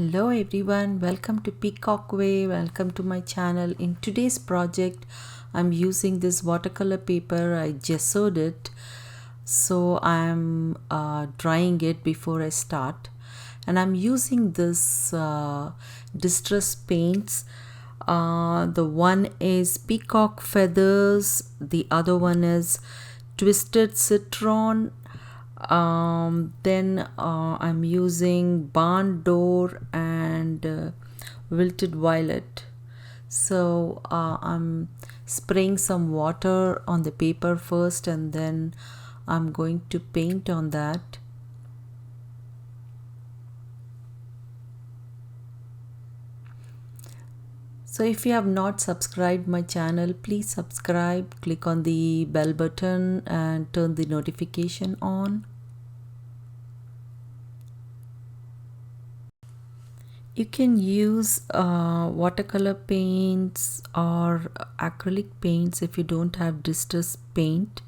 Hello everyone, welcome to Peacock Way, welcome to my channel. In today's project I'm using this watercolor paper. I gessoed it, so I'm drying it before I start, and I'm using this distress paints. The one is peacock feathers, the other one is twisted citron. Then I'm using barn door and wilted violet. So I'm spraying some water on the paper first, and then I'm going to paint on that. So if you have not subscribed my channel, please subscribe, click on the bell button and turn the notification on. You can use watercolor paints or acrylic paints if you don't have distress paint.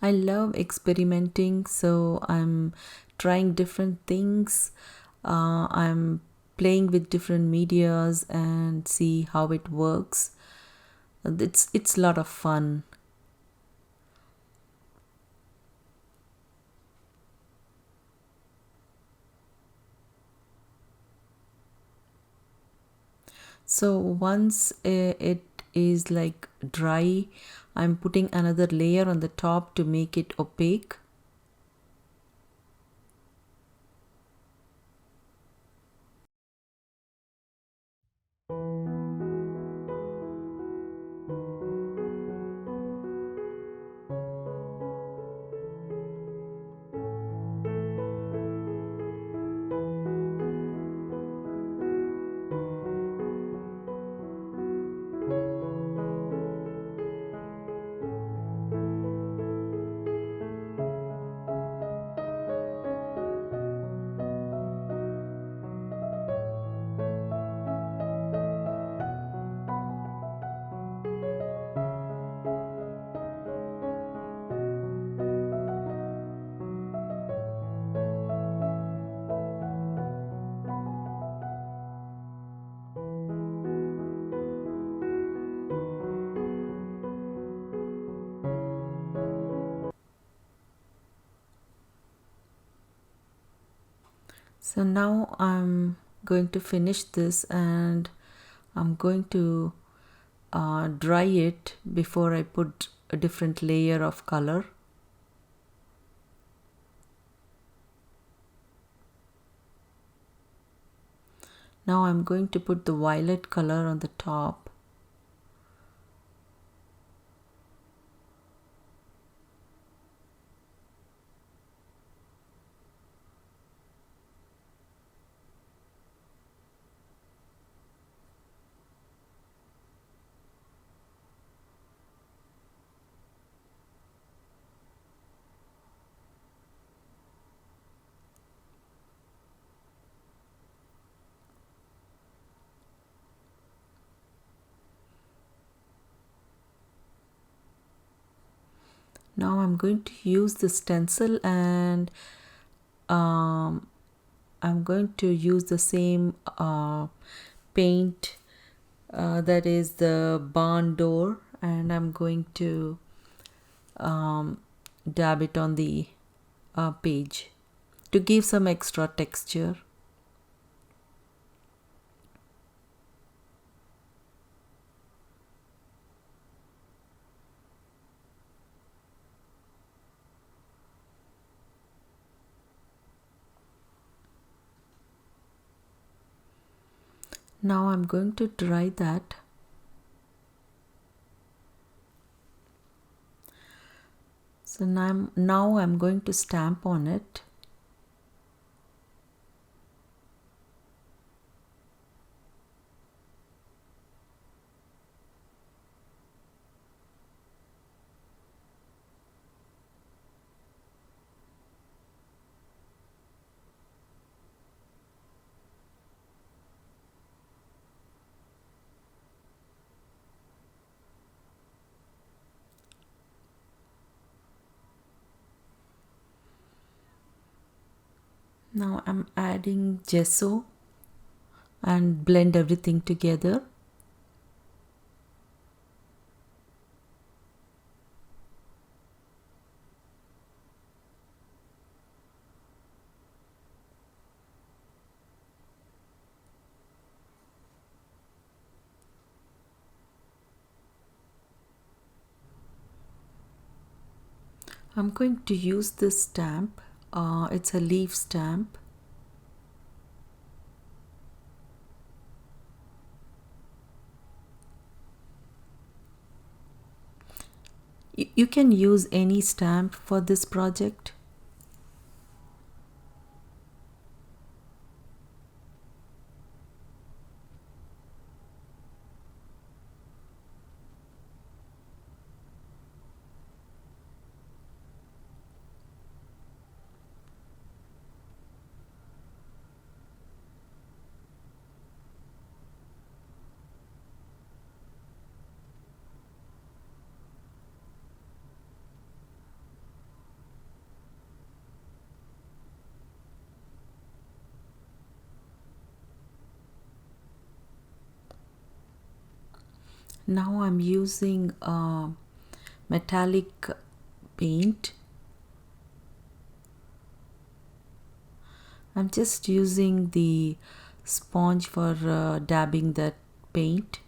I love experimenting, so I'm trying different things. I'm playing with different medias and see how it works. It's a lot of fun. So once it is like dry, I'm putting another layer on the top to make it opaque. So now I'm going to finish this, and I'm going to dry it before I put a different layer of color. Now I'm going to put the violet color on the top. Now I'm going to use the stencil, and I'm going to use the same paint that is the barn door, and I'm going to dab it on the page to give some extra texture. Now I'm going to dry that. So now I'm going to stamp on it. Now I'm adding gesso and blend everything together. I'm going to use this stamp. It's a leaf stamp. You can use any stamp for this project. Now I'm using metallic paint. I'm just using the sponge for dabbing that paint.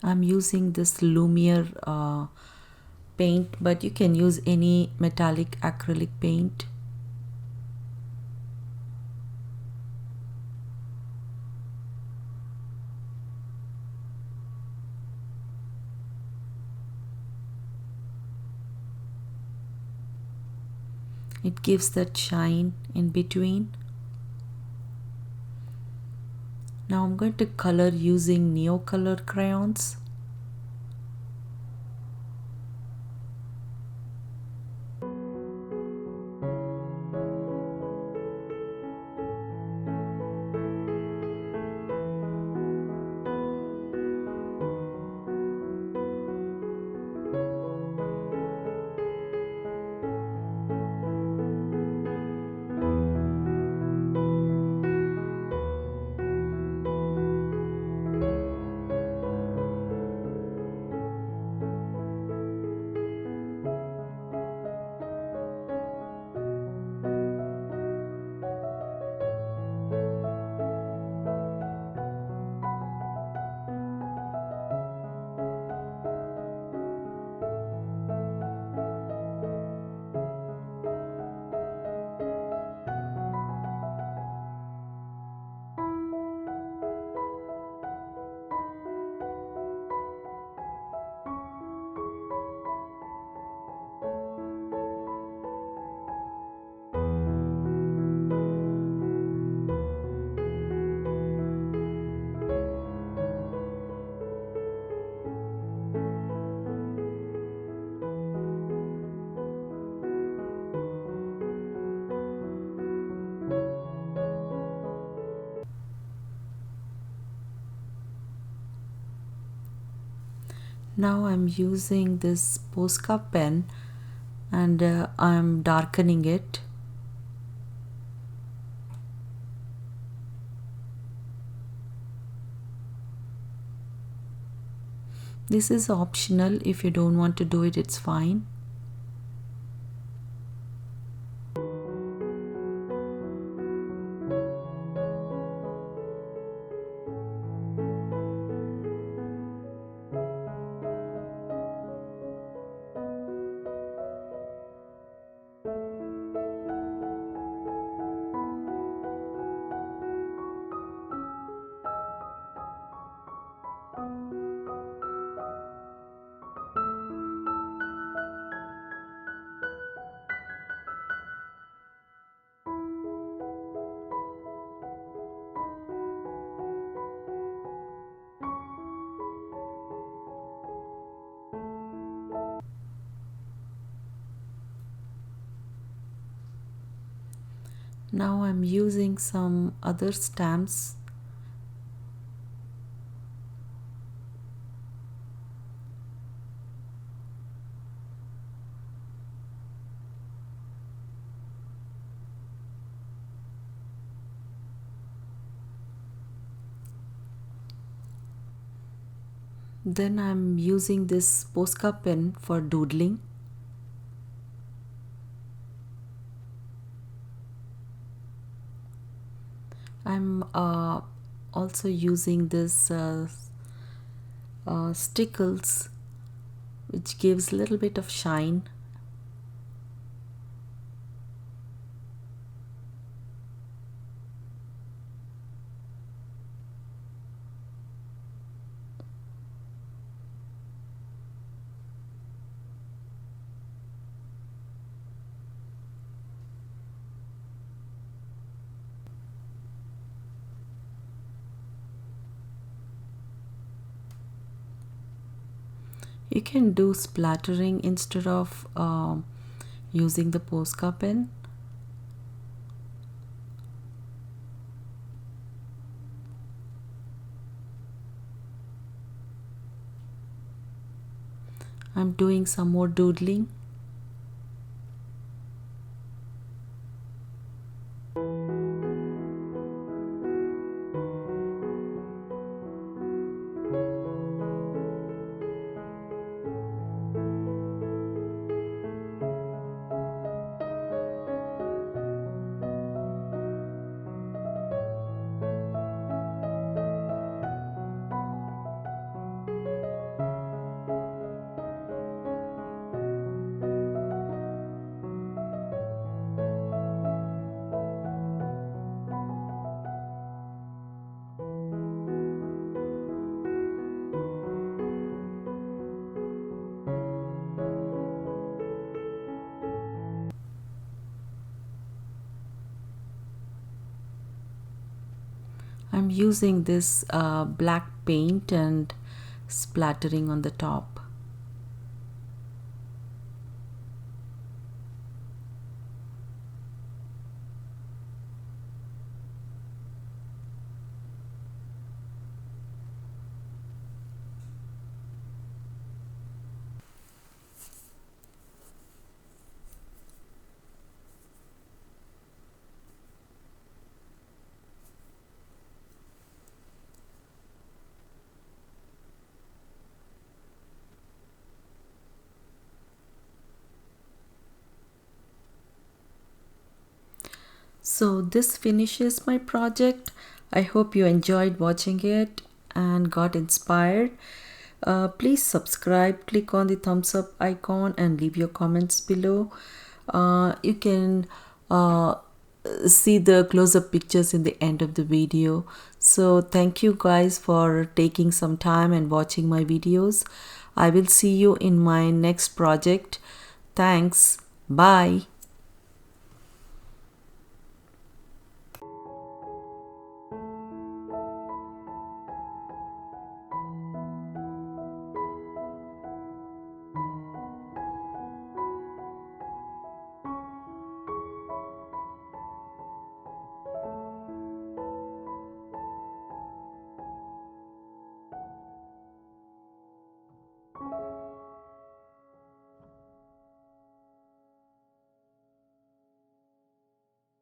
I'm using this Lumiere paint, but you can use any metallic acrylic paint. It gives that shine in between. Now I'm going to color using Neocolor crayons. Now I'm using this Posca pen and I'm darkening it. This is optional. If you don't want to do it, it's fine. Now I'm using some other stamps. Then I'm using this Posca pen for doodling. I'm also using this stickles, which gives a little bit of shine. You can do splattering instead of using the Posca pen. I'm doing some more doodling. I'm using this black paint and splattering on the top. So this finishes my project. I hope you enjoyed watching it and got inspired. Please subscribe, click on the thumbs up icon and leave your comments below. You can see the close-up pictures in the end of the video. So thank you guys for taking some time and watching my videos. I will see you in my next project. Thanks. Bye.